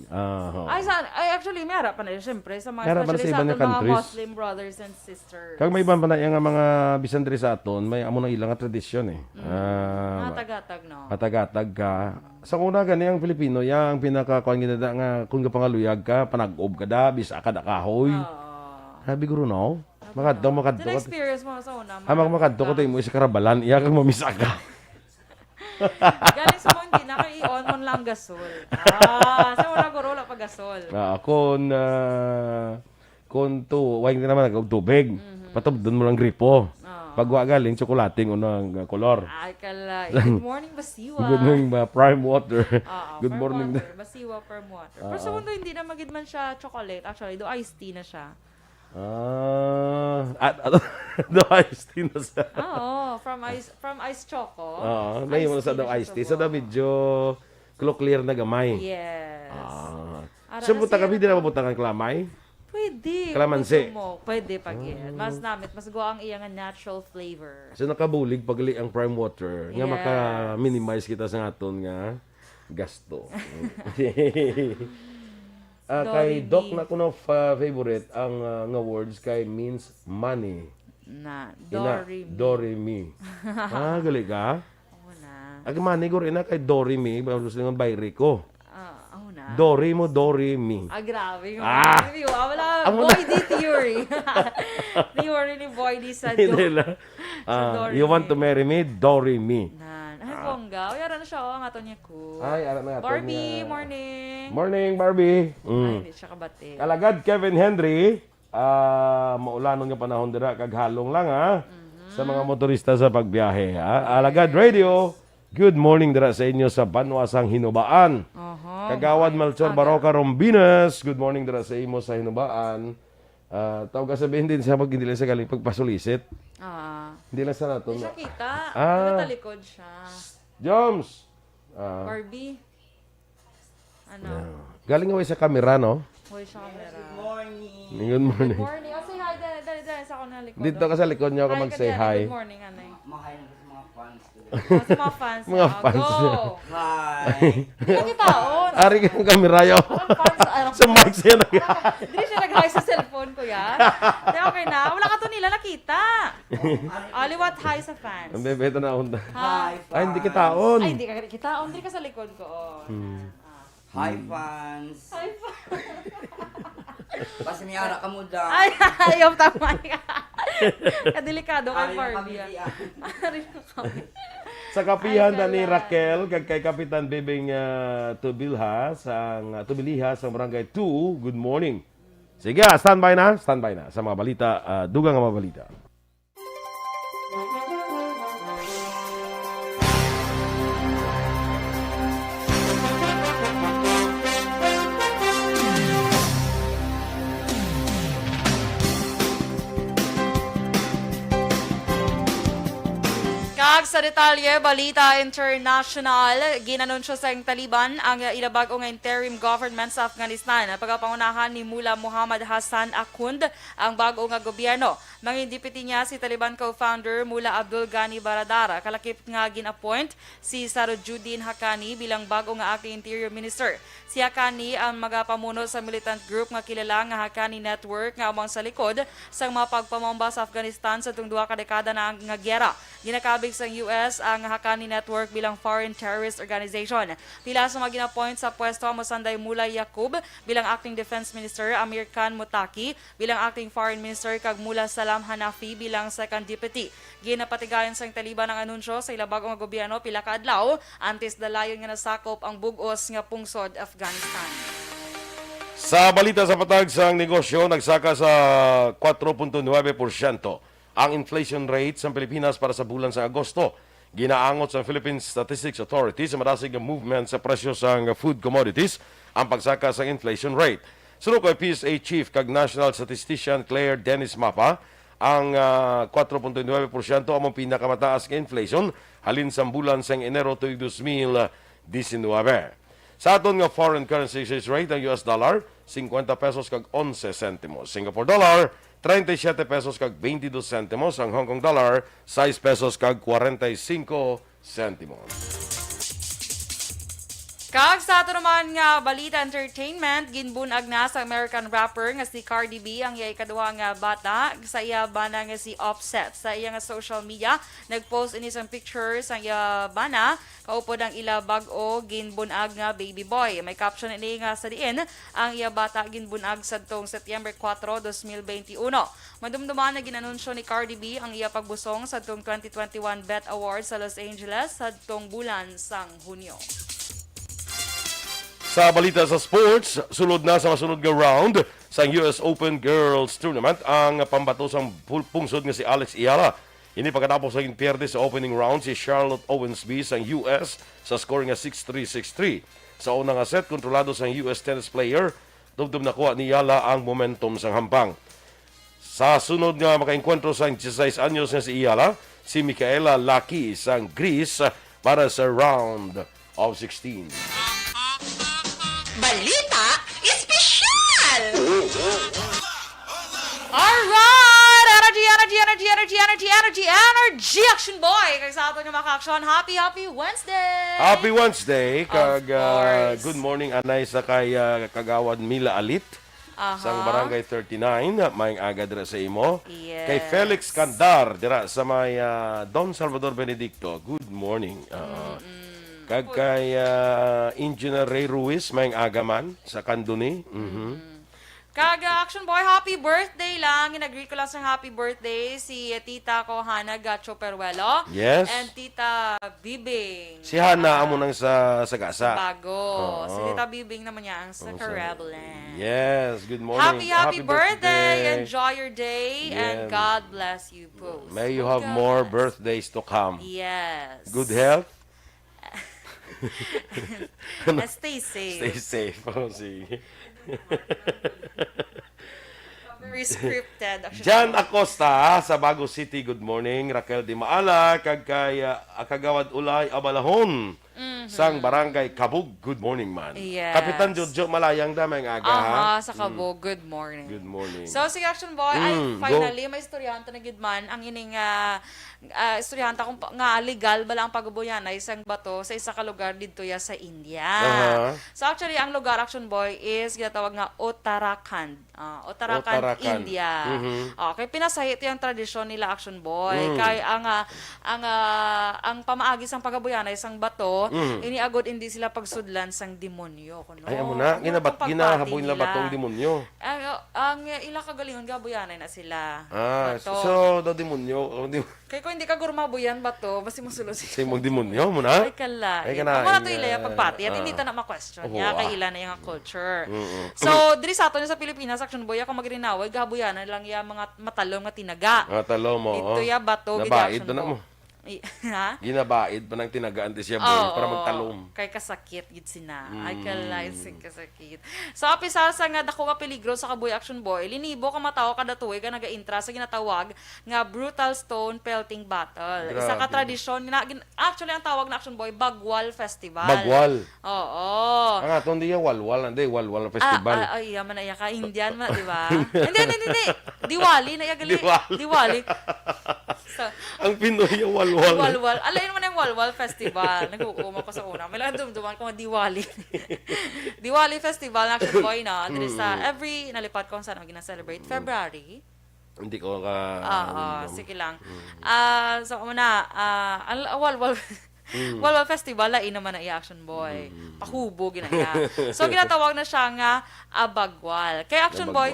S2: Ay, actually, may harap pa na yun, syempre, sa mga,
S7: Meron pa na
S2: especially
S7: sa
S2: sa
S7: ibang
S2: ating mga
S7: countries.
S2: Muslim brothers and sisters.
S7: Kag may ibang pa na yung mga bisan diri sa aton, may amo na ilang nga tradisyon eh.
S2: Mga tagatag, no?
S7: Matagatag ka. Sa una gani ang Pilipino, yang pinaka-kuan ginada nga kung ka pangaluyag ka, panag-ob ka da, bisa ka da kahoy. Sabi guro no. Makadto ko.
S2: experience mo sa una.
S7: Makadto ko tayo mo sa karabalan, iya kang mamisa ka.
S2: Galing sa mo, hindi na kayo i-on mo lang gasol. Sa una guro, wala pa gasol.
S7: Kung to, wag na naman tubig. Patubdon mo lang gripo. Pagwa galing tsokolating unang kolor.
S2: Ay, kalay. Good morning, Basiwa.
S7: Good morning ba, prime water. Good
S2: Firm
S7: morning.
S2: water. Basiwa, firm water. Pero sa mundo, hindi na magid man siya chocolate. Actually, do iced tea na siya.
S7: Do iced tea na sa.
S2: Oo, from ice choco.
S7: May mo sa
S2: tea
S7: daw
S2: na
S7: iced
S2: siya
S7: tea. Sa daw medyo clear na gamay.
S2: Yes. Ara
S7: So
S2: na
S7: buta
S2: siya
S7: ka, di na mabuta kang klamay?
S2: Pwede.
S7: Kalamansi.
S2: Gusto mo. Pwede pag yan. Mas namit. Mas guwa ang iyang natural flavor.
S7: So nakabulig pagali ang prime water nga
S2: Yes.
S7: maka-minimize kita sa aton nga gasto. Kay
S2: Doremi.
S7: Doc na kuno favorite ang nga words kay means money.
S2: Na.
S7: Ina,
S2: Doremi.
S7: Doremi. Gali ka?
S2: Oo na.
S7: Ag money guro ina kay Doremi, gusto nga bayri ko.
S2: Oo na.
S7: Dori mo, Doremi.
S2: Grabe. Yung review.
S7: Ang
S2: Wala.
S7: muna-
S2: Boy D theory. Theory ni Boy D sa
S7: Hindi lang.
S2: Doremi.
S7: You want to marry me? Doremi.
S2: Nan. Ay, bongga. Uyara na siya. Ang ato niya ko.
S7: Ay, alam na ato
S2: Barbie,
S7: niya.
S2: morning.
S7: Morning, Barbie.
S2: Ay, hindi siya kabate.
S7: Kalagad Kevin Henry, maulanon nga panahon dira kag halong lang ha sa mga motorista sa pagbiyahe ha. Alagad Radio. Good morning dira sa inyo sa Banwasang Hinubaan. Kagawad Melchor Baroka Rombinas. Good morning dira sa imo sa Hinubaan. Tawag ka sabihin din sa pag hindi lang sa galing pagpasulisit. Hindi lang sa nato.
S2: Hindi siya kita. Natalikod siya.
S7: Joms.
S2: Barbie. Ano?
S7: Galing away sa kamera no.
S2: Hoy siya kamera.
S7: Good
S2: Good
S7: morning.
S2: morning. Oh, say hi. Dali. Sa ako na likod.
S7: Dito ka sa likod niyo ako
S2: Hi ka
S7: mag-say
S2: dyan.
S7: hi.
S2: Good morning, anay.
S8: Mahay na sa mga fans ko.
S2: Sa mga fans.
S7: Mga fans
S2: Go.
S7: niya.
S8: Hi!
S2: Hindi ka kitaon.
S7: Ari ka ng kamera yo.
S2: Fans.
S7: Sa mic siya na.
S2: Hindi siya nag-hi sa cellphone ko yan. Hindi, okay na. Wala ka to nila nakita. Aliwat hi sa fans.
S7: Ang bebeto na onda.
S2: Hi.
S7: Ay, hindi kitaon.
S2: Ay, hindi ka kita. Hindi ka sa likod ko. Oh.
S8: Hi, fans!
S2: Hi,
S8: Basta miyara ka mo da.
S2: Ay, ayaw tama ka. Kadelikado kay
S8: Ari na
S2: Barbie.
S8: kami
S2: ah. Ari na kami.
S7: Sa kapihan
S2: Ay,
S7: ni
S2: kala.
S7: Raquel kag kay Kapitan Bebeng Tubilihas ang Barangay 2. Good morning. Sige, standby na sa mga balita, dugang nga mga balita.
S2: Kag sa detalye, Balita International, ginanunsyo sa Taliban ang ilabag nga interim government sa Afghanistan. Pagkapangunahan ni Mullah Muhammad Hassan Akhund ang bago nga gobyerno. Mangin deputy niya si Taliban co-founder Mullah Abdul Ghani Baradar. Kalakip nga gin-appoint si Sarajuddin Haqqani bilang bago nga acting interior minister. Si Haqqani ang magapamuno sa militant group nga kilala nga Haqqani Network nga amang sa likod sa mga pagpamomba sa Afghanistan sa tung 2 ka dekada na nga gyera. Ginakabig sa US ang Haqqani Network bilang foreign terrorist organization. Pila sa mga gina-appoint sa pwesto mo Sanday Mullah Yaqub bilang acting defense minister, Amir Khan Mutaki bilang acting foreign minister kag Mullah Salam Hanafi bilang second deputy. Ginapatigayon sa Taliban ang anunsyo sa ilabag nga gobyerno pila ka adlaw antes dalayon nga nasakop ang bug-os nga pungsod Afghanistan.
S7: Sa balita sa patag sa negosyo, nagsaka sa 4.9% ang inflation rate sa Pilipinas para sa bulan sa Agosto. Ginaangot sa Philippine Statistics Authority sa madasig nga movement sa presyo sa food commodities ang pagsaka sa inflation rate. Sunod kay PSA Chief kag National Statistician Claire Dennis Mapa, ang 4.9% among pinakamataas nga inflation halin sa bulan sa Enero tuig 2019. Sa aton nga foreign currency exchange rate, ang US dollar 50 pesos kag 11 centimos. Singapore dollar 37 pesos kag 22 centimos. Ang Hong Kong dollar 6 pesos kag 45 centimos.
S2: Kag sa ato naman nga balita entertainment, ginbunag na sa American rapper nga si Cardi B ang iyay kaduha nga bata sa iya bana nga si Offset. Sa iya nga social media, nagpost ini sang pictures ang iya bana kaupod ang ila bag-o ginbunag nga baby boy. May caption ini nga sa diin, ang iya bata ginbunag sadtong Setyembre 4, 2021. Madumduman na ginanunsyo ni Cardi B ang iya pagbusong sadtong 2021 BET Awards sa Los Angeles sadtong bulan sang Hunyo.
S7: Sa balita sa sports, sulod na sa masunod nga round sa US Open Girls Tournament ang pambato sang pungsod nga si Alex Iala. Ini pagkatapos sa pierde sa opening round si Charlotte Owensby sang US sa score nga 6-3, 6-3. Sa unang set, kontrolado sang US tennis player, dubdub nakuha ni Iala ang momentum sang hampang. Sa sunod nga makaengkwentro sang 16 anyos nga si Iala, si Micaela Laki sang Greece para sa round of 16.
S9: Balita Espesyal!
S2: Alright! Energy, Action Boy! Kaya sa ato nga maka-action, happy Wednesday!
S7: Happy Wednesday!
S2: Of course.
S7: Good morning, anay sa kay Kagawad Mila Alit. Sang Barangay 39, maing aga dira sa imo.
S2: Yes.
S7: Kay Felix Candar, dira sa may Don Salvador Benedicto. Good morning. Kag kay Engineer Ray Ruiz, maing aga man sa Kanduni.
S2: Kaga Action Boy, happy birthday lang. Ginag-greet ko lang sa happy birthday si Tita ko, Hana Gacho Peruelo.
S7: Yes.
S2: And Tita Bibing.
S7: Si Hana amo nang sa Sagasa.
S2: Bago. Si Tita Bibing naman niya ang sa Carablan.
S7: Yes, good morning.
S2: Happy birthday. Enjoy your day.
S7: Yeah.
S2: And God bless you both.
S7: May you have
S2: God
S7: more
S2: bless.
S7: birthdays to come.
S2: Yes.
S7: Good health.
S2: And stay safe.
S7: Stay safe. Oh, sige.
S2: Very scripted. Actually.
S7: Jan Acosta sa Bago City, good morning. Raquel Di Maala, kag kay Kagawad Ulay Abalahon, sang Barangay Kabug, good morning man.
S2: Yes.
S7: Kapitan Jojo Malayang damay nga aga ha.
S2: Sa Cabo, good morning.
S7: Good morning.
S2: So, si Action Boy, finally, may istoryanta na gidman. Ang ining istoryanta kung nga legal bala ang pagbuyan na isang bato sa isa ka lugar dito ya sa India. So, actually, ang lugar, Action Boy, is ginatawag nga Uttarakhand. Uttarakhand, India. Okay, pinasahit yung tradisyon nila, Action Boy. Kay ang pamaagi sang pagabuyan na isang bato, iniagod hindi sila pagsudlan sang demonyo. Kuno.
S7: Ay, amo na. Ginahaboy nila batong demonyo.
S2: Ang ila kagalingon gabuyanay na sila. Bato.
S7: So, daw demonyo.
S2: Kaya kung hindi ka gurmabuyan bato, basi musulo
S7: Sa
S2: sila.
S7: imong demonyo mo na?
S2: Ay kala.
S7: Ay, kana,
S2: Ako na to ilaya pagpati. At hindi ta na ma-question niya. Kay ila na yung culture. So, diri sa ato sa Pilipinas, Action Boy, ako magrinaway, gabuyanan lang yung mga matalong nga tinaga.
S7: Talo mo.
S2: Ito ya bato, gid
S7: Nabaid
S2: Action
S7: na mo.
S2: Boy. Ha?
S7: Ginabaid pa ng tinagaan ti siya boy para magtalom.
S2: Kay kasakit gid sina. Ay kalay sing kasakit. So apisal sa nga dako nga peligro sa Kabuy Action Boy, linibo ka matawo kada tuig nga naga-intra sa ginatawag nga brutal stone pelting battle. Isa ka
S7: Grabe.
S2: tradisyon na actually ang tawag na Action Boy Bagwal Festival.
S7: Bagwal.
S2: Oo.
S7: Ang aton di walwal, hindi walwal na festival.
S2: Ay, yaman na ka Indian ma, di ba? Hindi. Diwali na yagali.
S7: Diwali.
S2: Diwali. So,
S7: Ang Pinoy yung walwal.
S2: Walwal. Alayin mo na yung Walwal Festival. Nag-uuma ko sa una. May lang dumduman ko nga Diwali. Diwali Festival na Action Boy na. Dito sa every nalipat ko saan ang gina-celebrate. February.
S7: Hindi ko ka...
S2: Sige lang. So, una, Walwal Walwal Festival, lain naman na i-Action Boy. Pahubo, ginaya. So, ginatawag na siya nga Bagwal. Kaya Action Boy,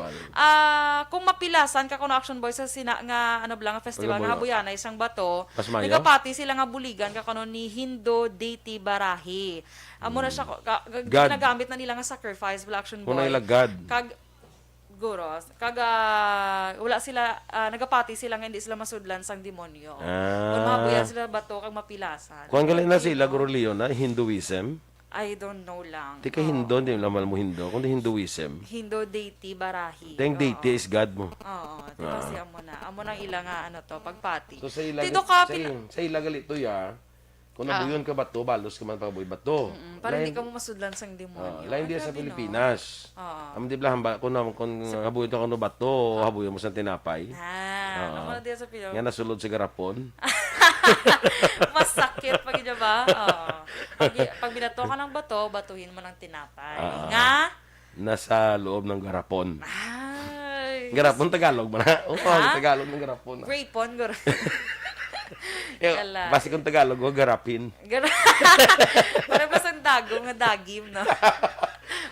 S2: kung mapilasan ka kung Action Boy sa nga nga festival nga habuyan na isang bato,
S7: Pasmayo?
S2: nagapati sila nga buligan ka kuno ni Hindo Deity Barahi. Amo na siya,
S7: God.
S2: ginagamit na nila nga sacrifice, wala Action Boy.
S7: Kung nailagad.
S2: Guros. Wala sila, nagapati sila nga hindi sila masudlan sang demonyo. Kung mahabuyan sila bato, kag mapilasan.
S7: Kung galing na sila, Guru Leon, na Hinduism.
S2: I don't know lang.
S7: Di ka Hindu, hindi naman mo Hindu. Kundi Hinduism.
S2: Hindo Deity Barahi.
S7: Teng deity is God mo.
S2: Oo. Diba si amo na. Amo nang ila nga pagpati.
S7: So sa ila,
S2: Tido ka,
S7: sa ila galito ya, kung nabuyon ka bato, balos ka man pagboy bato.
S2: para hindi ka mo masudlan sang demonyo.
S7: Lain diya sa
S2: Grabe, no?
S7: Pilipinas.
S2: Oo.
S7: Am di blahan ba kung habuyon ka kuno bato, habuyon mo sa tinapay.
S2: Amo na diya sa Pilipinas.
S7: Nga nasulod sa garapon.
S2: Masakit pag yun ba? Oo. Pag binato ka ng bato, batuhin mo ng tinapay. Nga?
S7: Nasa loob ng garapon.
S2: Ay.
S7: Garapon, Tagalog ba na? Oo,
S2: Ha?
S7: Tagalog ng garapon.
S2: Grapon, garo. Kala.
S7: Basi kung Tagalog, garapin.
S2: Garo. Parang basta ang dagong nga dagim, no?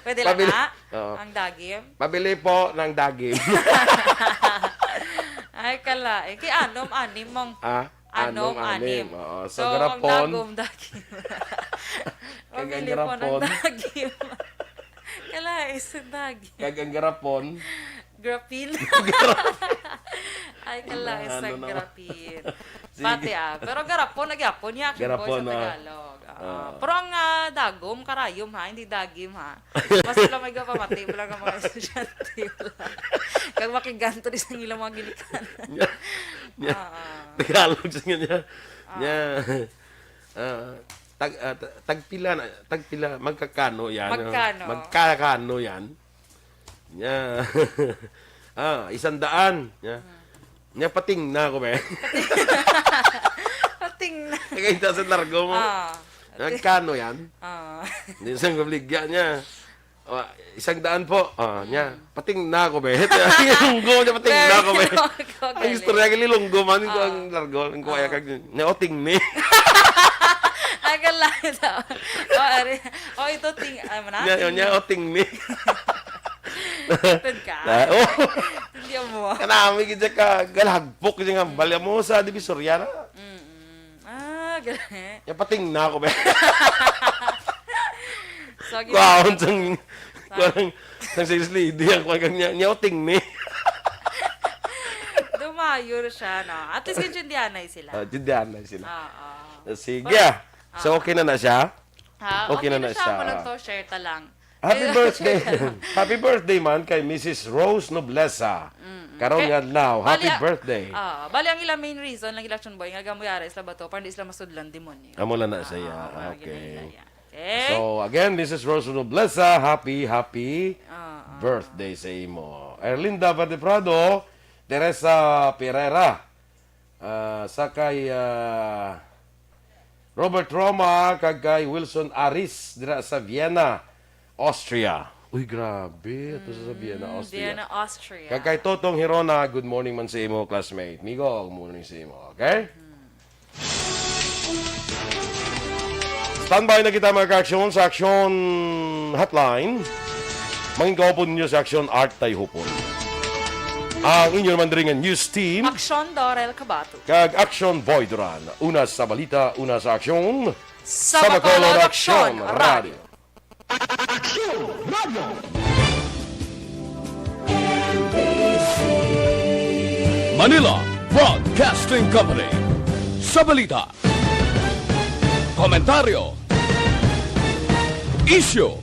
S2: Pwede lang
S7: Pabili-
S2: nga?
S7: Oo.
S2: Ang dagim?
S7: Pabili po ng dagim.
S2: Ay, kala. Eh, kay anom-anim mong.
S7: Ah,
S2: Anom-anim.
S7: Oo,
S2: So,
S7: sa
S2: ang
S7: garapon.
S2: dagom, dagim.
S7: Kagang
S2: Pabili po ng
S7: garapon.
S2: dagim. Kala, isang dagim.
S7: Kagang garapon.
S2: Grapin. Ay, kala,
S7: Ano
S2: isang
S7: naman.
S2: grapin. Pati Pero garapon, nagyapon, yakin ko
S7: Garapon,
S2: sa
S7: ah.
S2: Tagalog. Pero ang dagom, karayom ha, hindi dagim ha. Mas wala may pamati, wala ka mga estudyante. Kag makiganto rin sa ilang mga gilikan.
S7: Tagalog sa niya. Nya. Tagpila magkakano yan.
S2: Magkano?
S7: Magkakano yan. Nya. 100. Nya. Nya pating na ako ba.
S2: Pating na.
S7: Nagkita sa largo mo. Magkano yan? Hindi isang kabligya niya. 100 po. Niya. Pating na ako ba. Ilunggo niya pating na ako ba. Ang istorya kali lunggo man ko ang largo. Ang kuwaya kag niya. Oting ni.
S2: Ay, kalay daw. Ito ting, ay mo na?
S7: Niya oting ni.
S2: Tun ka?
S7: Oh.
S2: Hindi mo.
S7: Kanami kita ka galagpok kasi nga balya mo sa Divisoria na.
S2: Ganun.
S7: Ya pating na ako ba.
S2: So,
S7: Kuwaon sang sales lady ang kuwag niya oting ni.
S2: Dumayo siya, no? At least kinsundihan na sila.
S7: Tindihan na sila.
S2: Oo.
S7: Sige. So okay na siya.
S2: Ha?
S7: Okay na siya.
S2: Mo lang to, share ta lang.
S7: Happy birthday. Happy birthday man kay Mrs. Rose Noblesa. Karon nga now. Happy birthday.
S2: Bali ang ilang main reason lang election boy nga gamuyara isla ba to para hindi sila masudlan demonyo.
S7: Amo lang na saya. Okay.
S2: Okay.
S7: So again, Mrs. Rose Noblesa, happy birthday sa imo. Erlinda Prado, Teresa Pereira, sakay Robert Roma, kagay Wilson Aris dira sa Vienna, Austria. Uy, grabe. Ito sa Vienna, Austria.
S2: Vienna, Austria.
S7: Kagay Totong Hirona, good morning man sa imo, classmate. Migo, good morning sa imo. Okay? Standby na kita mga ka-aksyon sa aksyon hotline. Mangin kaupon ninyo sa aksyon Art Tayhupon. Ang inyong mandringan news team,
S2: Aksyon Dorel Cabato.
S7: kag Aksyon Boy Duran. Una sa balita, una sa aksyon.
S2: Sa Bacolod Aksyon Radio.
S3: Manila Broadcasting Company. Sa balita, komentaryo, issue,